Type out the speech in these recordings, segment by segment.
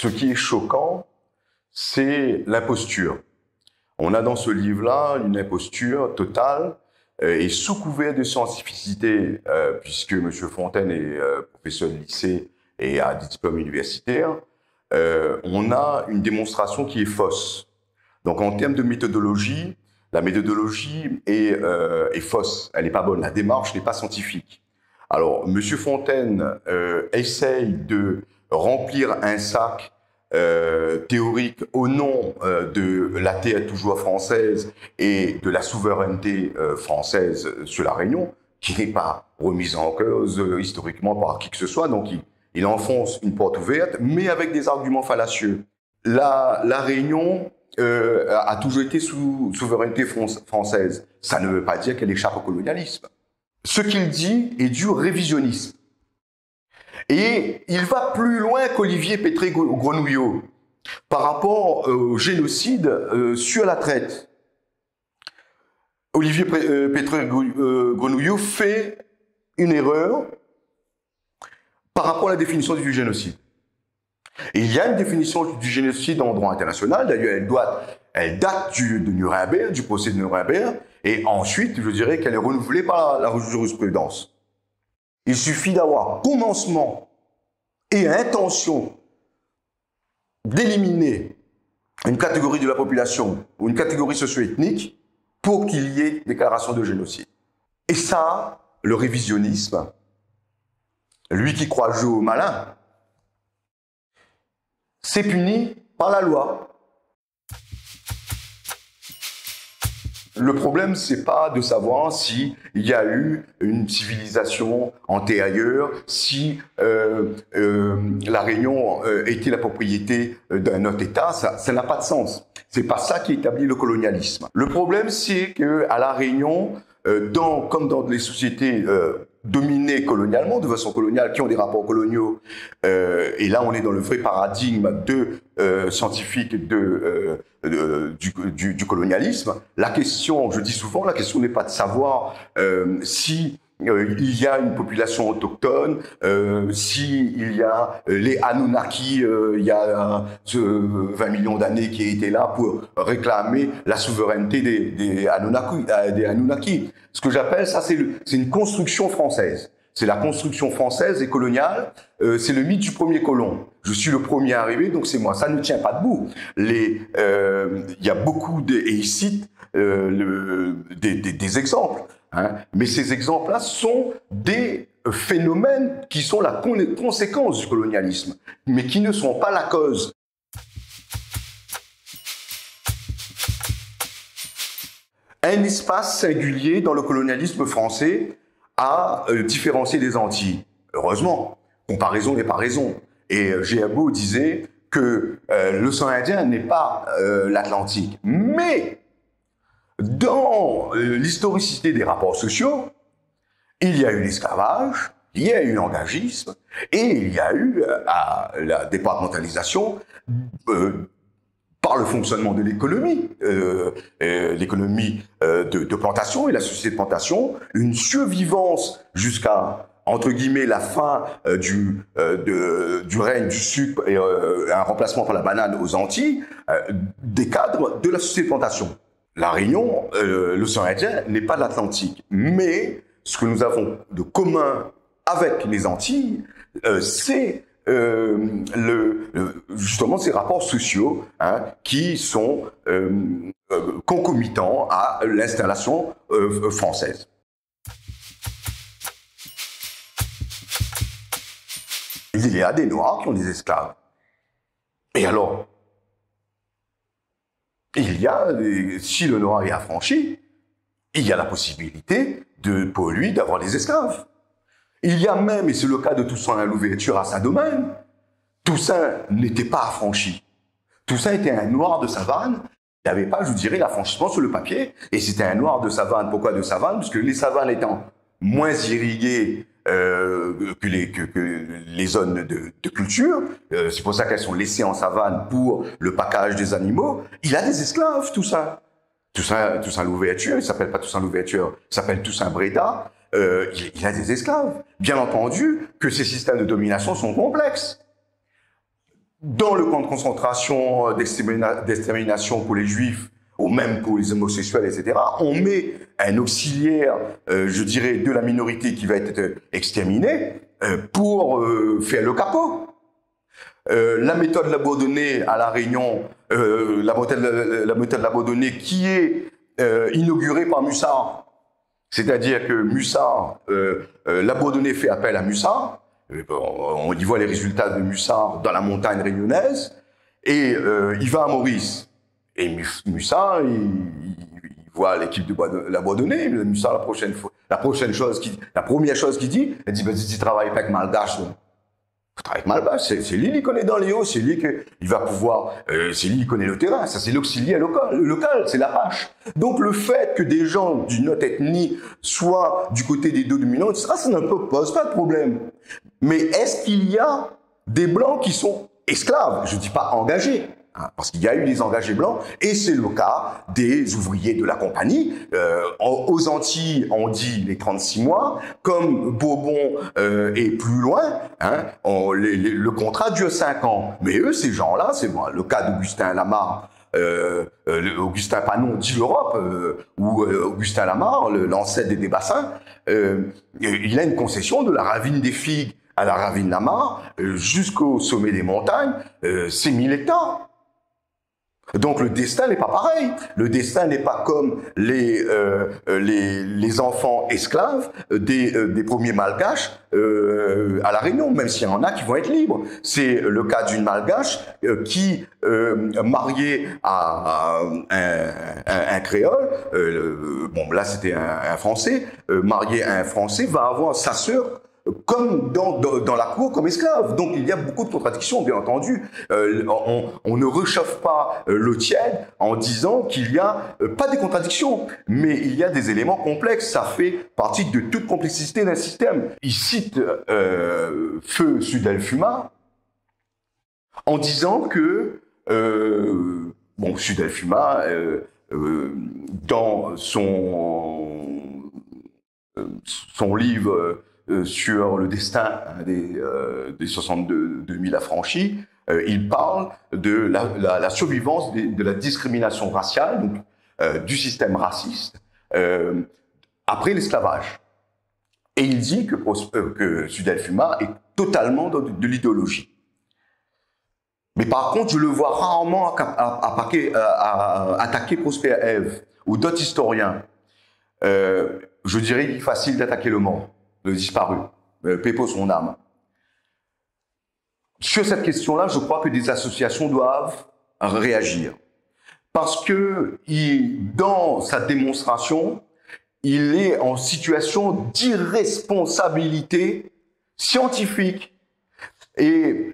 Ce qui est choquant, c'est l'imposture. On a dans ce livre-là une imposture totale et sous couvert de scientificité, puisque M. Fontaine est professeur de lycée et a des diplômes universitaires, on a une démonstration qui est fausse. Donc en termes de méthodologie, la méthodologie est fausse, elle n'est pas bonne, la démarche n'est pas scientifique. Alors M. Fontaine essaye de remplir un sac théorique au nom de la terre toujours française et de la souveraineté française sur la Réunion, qui n'est pas remise en cause historiquement par qui que ce soit. Donc il enfonce une porte ouverte, mais avec des arguments fallacieux. La Réunion a toujours été sous souveraineté française. Ça ne veut pas dire qu'elle échappe au colonialisme. Ce qu'il dit est du révisionnisme. Et il va plus loin qu'Olivier Pétré-Grenouillot par rapport au génocide sur la traite. Olivier Pétré-Grenouillot fait une erreur par rapport à la définition du génocide. Et il y a une définition du génocide en droit international, d'ailleurs elle date de Nuremberg, du procès de Nuremberg, et ensuite je dirais qu'elle est renouvelée par la jurisprudence. Il suffit d'avoir commencement et intention d'éliminer une catégorie de la population ou une catégorie socio-ethnique pour qu'il y ait déclaration de génocide. Et ça, le révisionnisme, lui qui croit jouer au malin, c'est puni par la loi. Le problème, c'est pas de savoir si il y a eu une civilisation antérieure, si la Réunion était la propriété d'un autre État, ça n'a pas de sens. C'est pas ça qui établit le colonialisme. Le problème, c'est que à la Réunion, comme dans les sociétés dominées colonialement, de façon coloniale, qui ont des rapports coloniaux, et là on est dans le vrai paradigme scientifique du colonialisme. La question, je dis souvent, la question n'est pas de savoir si il y a une population autochtone, si il y a les Anunnaki, il y a 20 millions d'années qui étaient là pour réclamer la souveraineté des Anunnaki. Ce que j'appelle ça, c'est une construction française. C'est la construction française et coloniale. C'est le mythe du premier colon. Je suis le premier arrivé, donc c'est moi. Ça ne tient pas debout. Il y a beaucoup et il cite des exemples. Hein. Mais ces exemples-là sont des phénomènes qui sont la conséquence du colonialisme, mais qui ne sont pas la cause. Un espace singulier dans le colonialisme français a différencié des Antilles. Heureusement, comparaison n'est pas raison. Et Géabo disait que l'océan Indien n'est pas l'Atlantique. Mais dans l'historicité des rapports sociaux, il y a eu l'esclavage, il y a eu l'engagisme, et il y a eu la départementalisation par le fonctionnement de l'économie, l'économie de plantation et la société de plantation, une survivance jusqu'à, entre guillemets, la fin du règne du sucre et un remplacement par la banane aux Antilles, des cadres de la société de plantation. La Réunion, l'océan Indien n'est pas l'Atlantique, mais ce que nous avons de commun avec les Antilles, c'est justement ces rapports sociaux qui sont concomitants à l'installation française. Il y a des Noirs qui ont des esclaves. Et alors, si le Noir est affranchi, il y a la possibilité pour lui d'avoir des esclaves. Il y a même, et c'est le cas de Toussaint Louverture à Saint-Domingue, Toussaint n'était pas affranchi. Toussaint était un Noir de savane. Il n'avait pas, je dirais, l'affranchissement sur le papier. Et c'était un Noir de savane. Pourquoi de savane? Parce que les savanes étant moins irriguées que les zones de culture, c'est pour ça qu'elles sont laissées en savane pour le package des animaux. Il a des esclaves, Toussaint. Toussaint Louverture, il s'appelle pas Toussaint Louverture, il s'appelle Toussaint Bréda. Il a des esclaves. Bien entendu que ces systèmes de domination sont complexes. dans le camp de concentration d'extermination pour les juifs, ou même pour les homosexuels, etc., on met un auxiliaire, je dirais, de la minorité qui va être exterminé pour faire le capot. La méthode Labourdonnais à La Réunion, la méthode Labourdonnais qui est inaugurée par Mussard. C'est-à-dire que Mussard, Labourdonnais fait appel à Mussard, on y voit les résultats de Mussard dans la montagne réunionnaise, et il va à Maurice. Et Mussard, il voit l'équipe de Labourdonnais, Mussard, la première chose qu'il dit, il dit, ben, tu travailles avec Malgache, faut travailler avec Malgache, c'est lui qui connaît dans les hauts, c'est lui qui va pouvoir, c'est lui qui connaît le terrain, ça c'est l'auxiliaire local, c'est l'Apache. Donc le fait que des gens d'une autre ethnie soient du côté des deux dominants, ça ne pose pas de problème. Mais est-ce qu'il y a des blancs qui sont esclaves? Je ne dis pas engagés. Parce qu'il y a eu des engagés blancs, et c'est le cas des ouvriers de la compagnie. Aux Antilles, on dit les 36 mois, comme Bourbon est plus loin, hein, le contrat dure 5 ans. Mais eux, ces gens-là, c'est bon, le cas d'Augustin Lamar, Augustin Panon dit l'Europe, ou Augustin Lamar, l'ancêtre des Bassins, il a une concession de la ravine des Figues à la ravine Lamar, jusqu'au sommet des montagnes, c'est 1000 hectares. Donc le destin n'est pas pareil. Le destin n'est pas comme les enfants esclaves des premiers Malgaches à La Réunion, même s'il y en a qui vont être libres. C'est le cas d'une Malgache qui, mariée à un créole, bon là c'était un Français, marié à un Français, va avoir sa sœur comme dans la cour, comme esclave. Donc il y a beaucoup de contradictions, bien entendu. On ne réchauffe pas l'eau tiède en disant qu'il n'y a pas des contradictions, mais il y a des éléments complexes. Ça fait partie de toute complexité d'un système. Il cite Feu Sudelfuma en disant que bon, Sudelfuma dans son livre sur le destin des 62 000 affranchis, il parle de la survivance de la discrimination raciale, donc, du système raciste, après l'esclavage. Et il dit que Sudelfuma est totalement de l'idéologie. Mais par contre, je le vois rarement attaquer Prosper Ève ou d'autres historiens. Je dirais qu'il est facile d'attaquer le mort, le disparu, paix pour son âme. Sur cette question-là, je crois que des associations doivent réagir. Parce que dans sa démonstration, il est en situation d'irresponsabilité scientifique. Et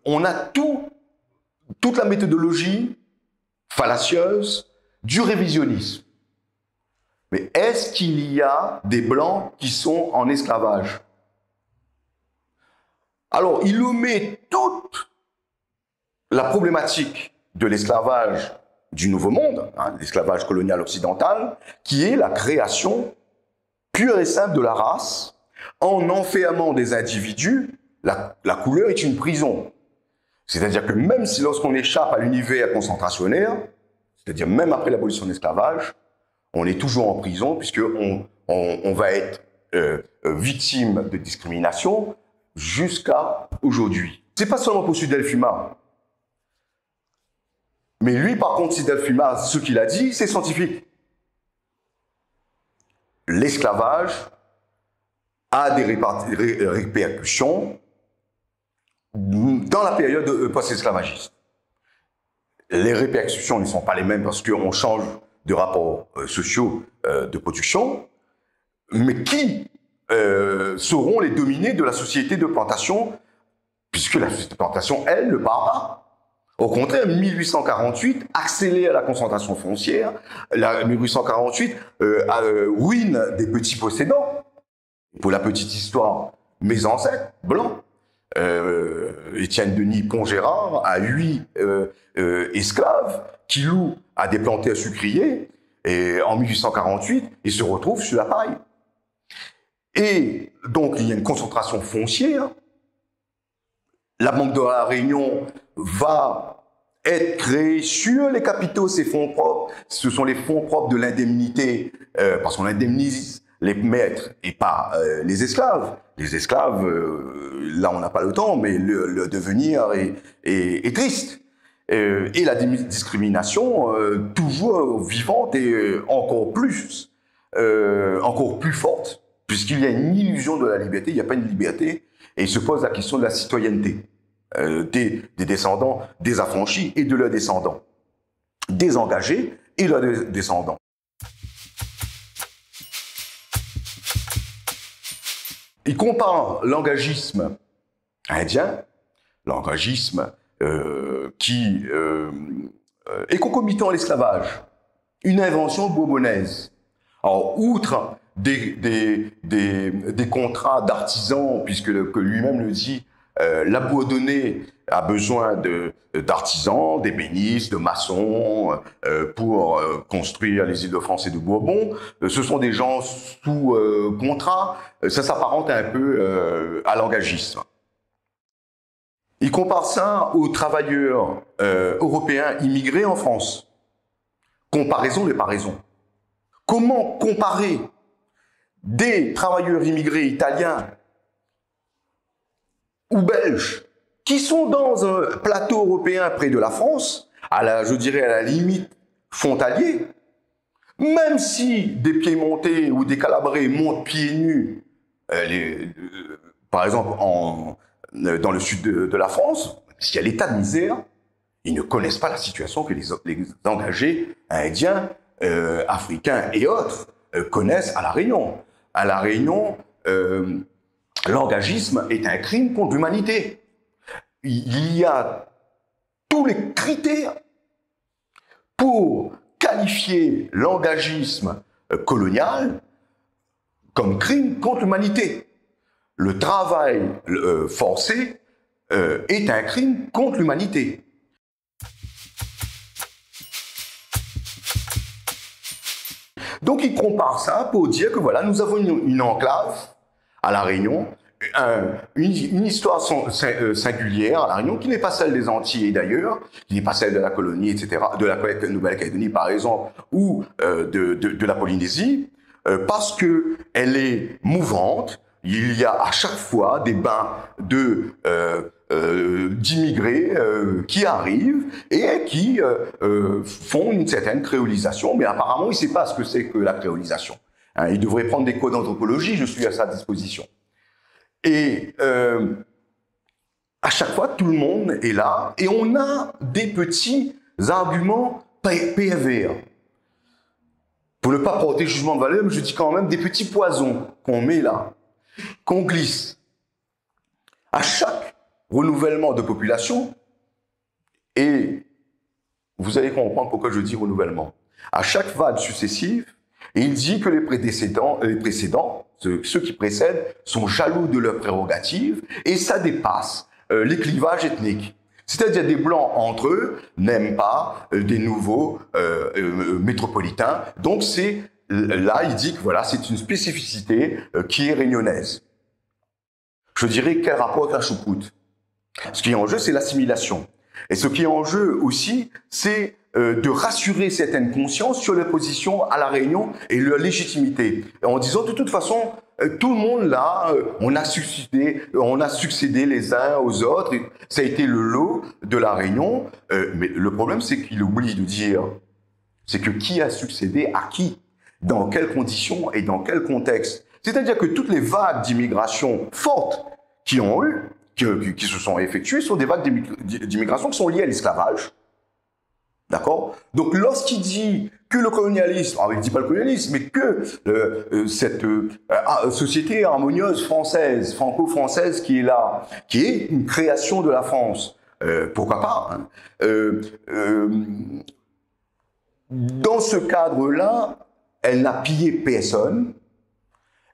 on a toute la méthodologie fallacieuse du révisionnisme. Mais est-ce qu'il y a des Blancs qui sont en esclavage? Alors, il omet toute la problématique de l'esclavage du Nouveau Monde, hein, l'esclavage colonial occidental, qui est la création pure et simple de la race, en enfermant des individus. La couleur est une prison. C'est-à-dire que même si lorsqu'on échappe à l'univers concentrationnaire, c'est-à-dire même après l'abolition de l'esclavage, on est toujours en prison puisqu'on va être victime de discrimination jusqu'à aujourd'hui. C'est pas seulement pour Sudelfuma. Mais lui, par contre, Sudelfuma, ce qu'il a dit, c'est scientifique. L'esclavage a des répercussions dans la période post-esclavagiste. Les répercussions ne sont pas les mêmes parce qu'on change de rapports sociaux de production, mais qui seront les dominés de la société de plantation, puisque la société de plantation, elle, ne part pas. Au contraire, 1848 accélère la concentration foncière, 1848 ruine des petits possédants. Pour la petite histoire, mes ancêtres, blancs, Étienne Denis Pont-Gérard a 8 esclaves qui louent à des planteurs sucriers, et en 1848, ils se retrouvent sur la paille. Et donc, il y a une concentration foncière. la Banque de la Réunion va être créée sur les capitaux, ses fonds propres. Ce sont les fonds propres de l'indemnité, parce qu'on indemnise les maîtres et pas les esclaves. Les esclaves, là on n'a pas le temps, mais le devenir est triste. Et la discrimination, toujours vivante et encore plus forte, puisqu'il y a une illusion de la liberté, il n'y a pas une liberté, et il se pose la question de la citoyenneté des descendants des affranchis et de leurs descendants, des engagés et leurs descendants. Il compare l'engagisme indien, l'engagisme qui est concomitant à l'esclavage, une invention bourbonnaise. Alors, outre des contrats d'artisans, puisque lui-même le dit, la Bourdonnais a besoin d'artisans, d'ébénistes, de maçons pour construire les Îles-de-France et de Bourbon. Ce sont des gens sous contrat. Ça s'apparente un peu à l'engagisme. Il compare ça aux travailleurs européens immigrés en France. Comparaison des paraisons. Comment comparer des travailleurs immigrés italiens ou belges qui sont dans un plateau européen près de la France, je dirais à la limite frontalier, même si des Piémontais ou des Calabrais montent pieds nus, par exemple dans le sud de la France, s'il y a l'état de misère, ils ne connaissent pas la situation que les engagés indiens, africains et autres connaissent à La Réunion. À La Réunion, l'engagisme est un crime contre l'humanité. Il y a tous les critères pour qualifier l'engagisme colonial comme crime contre l'humanité. Le travail forcé est un crime contre l'humanité. Donc il compare ça pour dire que voilà, nous avons une enclave à La Réunion, une histoire singulière à La Réunion qui n'est pas celle des Antilles d'ailleurs, qui n'est pas celle de la colonie, etc., de la Nouvelle-Calédonie par exemple, ou de la Polynésie, parce que elle est mouvante. Il y a à chaque fois des bains d'immigrés qui arrivent et qui font une certaine créolisation, mais apparemment il ne sait pas ce que c'est que la créolisation. Hein, il devrait prendre des cours d'anthropologie, je suis à sa disposition. Et à chaque fois, tout le monde est là et on a des petits arguments pervers. Pour ne pas porter jugement de valeur, je dis quand même des petits poisons qu'on met là, qu'on glisse. À chaque renouvellement de population, et vous allez comprendre pourquoi je dis renouvellement, à chaque vague successive, il dit que les précédents, ceux qui précèdent, sont jaloux de leurs prérogatives et ça dépasse les clivages ethniques. C'est-à-dire des blancs entre eux n'aiment pas des nouveaux métropolitains. Donc là, il dit que voilà, c'est une spécificité qui est réunionnaise. Je dirais quel rapport avec la choucroute. Ce qui est en jeu, c'est l'assimilation. Et ce qui est en jeu aussi, c'est de rassurer certaines consciences sur leur position à La Réunion et leur légitimité. En disant, de toute façon, tout le monde là, on a succédé les uns aux autres. Et ça a été le lot de La Réunion. Mais le problème, c'est qu'il oublie de dire, c'est que qui a succédé à qui, dans quelles conditions et dans quel contexte. C'est-à-dire que toutes les vagues d'immigration fortes qui ont eu, qui se sont effectuées, sont des vagues d'immigration qui sont liées à l'esclavage. D'accord? Donc, lorsqu'il dit que le colonialisme, il ne dit pas le colonialisme, mais que cette société harmonieuse française, franco-française qui est là, qui est une création de la France, pourquoi pas, hein, dans ce cadre-là, elle n'a pillé personne,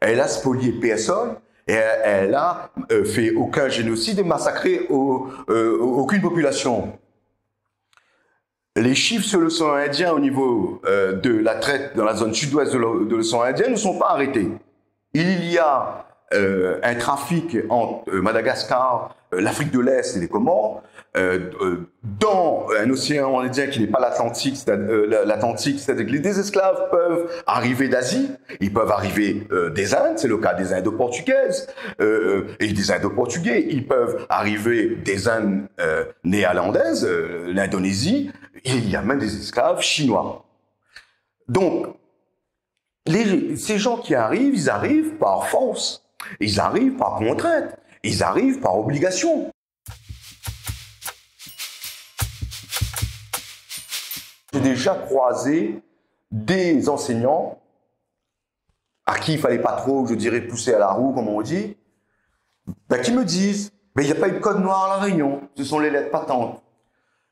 elle a spolié personne, et elle a fait aucun génocide et massacré aucune population. Les chiffres sur l'océan Indien au niveau de la traite dans la zone sud-ouest de l'océan Indien ne sont pas arrêtés. Il y a un trafic entre Madagascar, l'Afrique de l'Est et les Comores, dans un océan Indien qui n'est pas l'Atlantique, c'est-à-dire que les esclaves peuvent arriver d'Asie, ils peuvent arriver des Indes, c'est le cas des Indo-portugaises et des Indo-portugais, ils peuvent arriver des Indes néerlandaises, l'Indonésie, et il y a même des esclaves chinois. Donc, ces gens qui arrivent, ils arrivent par force, ils arrivent par contrainte, ils arrivent par obligation. J'ai déjà croisé des enseignants à qui il fallait pas trop, je dirais, pousser à la roue, comme on dit, qui me disent, il n'y a pas eu de code noir à La Réunion, ce sont les lettres patentes,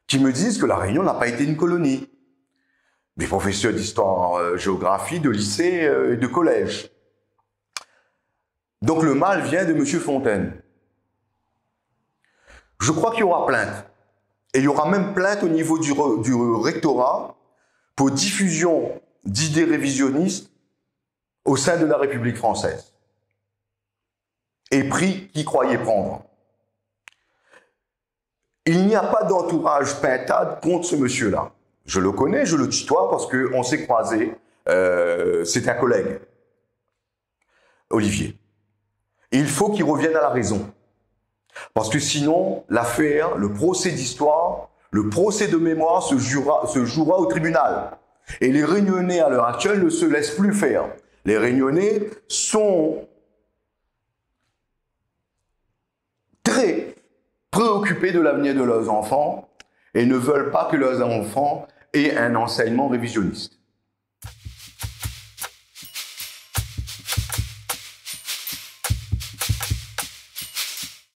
qui me disent que La Réunion n'a pas été une colonie. Des professeurs d'histoire-géographie, de lycée et de collège. Donc le mal vient de M. Fontaine. Je crois qu'il y aura plainte. Et il y aura même plainte au niveau du rectorat pour diffusion d'idées révisionnistes au sein de la République française. Et pris qui croyait prendre. Il n'y a pas d'entourage pintade contre ce monsieur-là. Je le connais, je le tutoie parce qu'on s'est croisés. C'est un collègue, Olivier. Il faut qu'il revienne à la raison. Parce que sinon, l'affaire, le procès d'histoire, le procès de mémoire se jouera au tribunal. Et les Réunionnais, à l'heure actuelle, ne se laissent plus faire. Les Réunionnais sont très préoccupés de l'avenir de leurs enfants et ne veulent pas que leurs enfants aient un enseignement révisionniste.